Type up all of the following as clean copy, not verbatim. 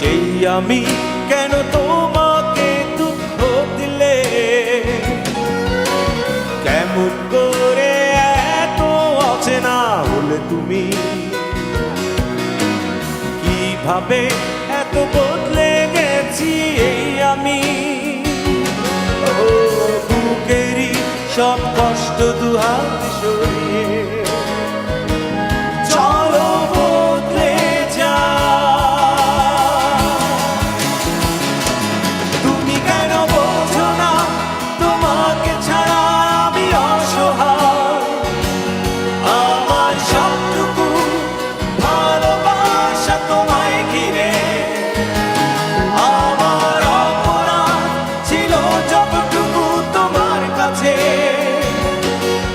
সেই আমি কেন তোমাকে দুঃখ দিলে, কেমন করে এত অচেনা হলে তুমি, কিভাবে এত বদলে গেছি এই আমি। ও বুকেরই সব কষ্ট দুহাত সরিয়ে চলো বদলে যা। তুমি কেন বোঝো না তোমাকে ছাড়া আমি অসহায়, আমার সবটুকু ভালোবাসা তোমায় ঘিরে, আমার অপরাধ ছিল যতটুকু তোমার কাছে,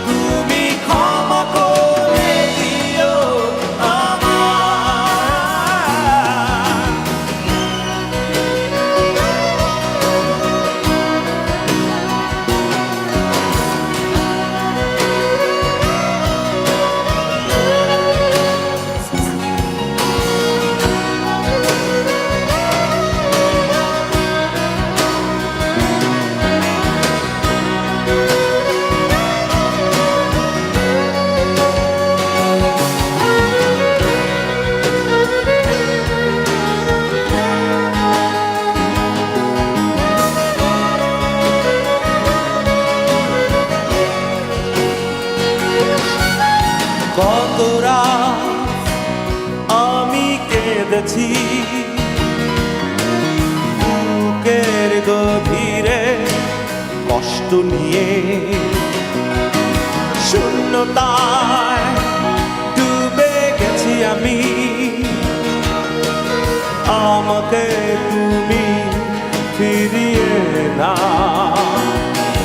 তুমি ক্ষমা করে দিও আমায়। কত রাত আমি কেঁদেছি বুকের গভীরে কষ্ট নিয়ে, শূন্যতায় ডুবে গেছি আমি, আমাকে তুমি ফিরিয়ে না।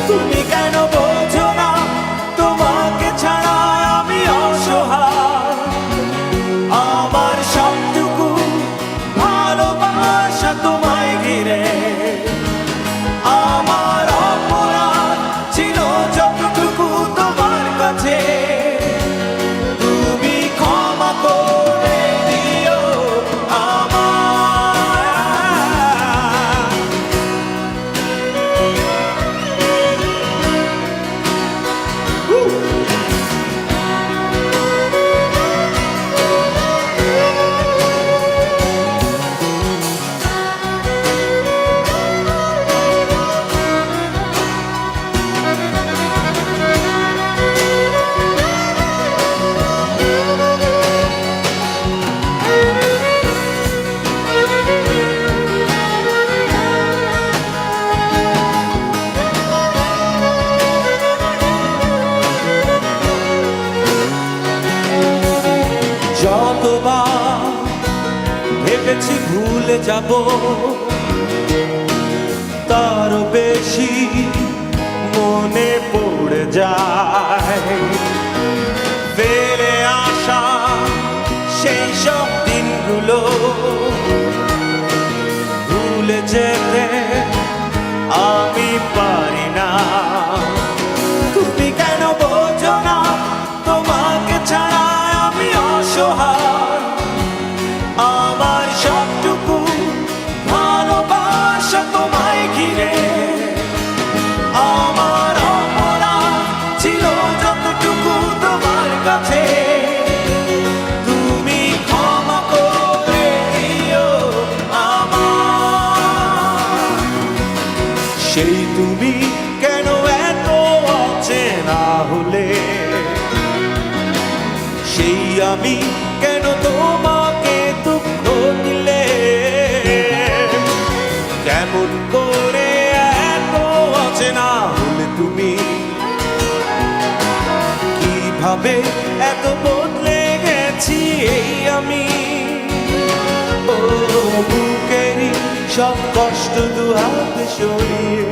তুমি কেন বোঝো না তোমাকে ছাড়া আমি অসহায়, আমার সবটুকু ভালোবাসা তোমায় ঘিরে, আমার অপরাধ ছিল যতটুকু তোমার কাছে, তুমি ক্ষমা করে দিও আমায়। যতবার ভেবেছি ভুলে যাব, তারও বেশি মনে পড়ে যায় ফেলে আসা সেই সব দিনগুলো, ভুলে যেতে আমি পারি না। তুমি কেন বোঝো না তোমাকে ছাড়া আমি অসহায়, আমার সবটুকু ভালোবাসা তোমায় ঘিরে, আমার অপরাধ ছিল যতটুকু তোমার কাছে, তুমি ক্ষমা করে দিও আমায়। সেই তুমি কেন এত অচেনা হলে, সেই আমি কেন তোমাকে দুঃখ দিলে, কেমন করে এত অচেনা হলে তুমি, কিভাবে এত বদলে গেছি এই আমি। ও বুকেরই সব কষ্ট দুহাত সরিয়ে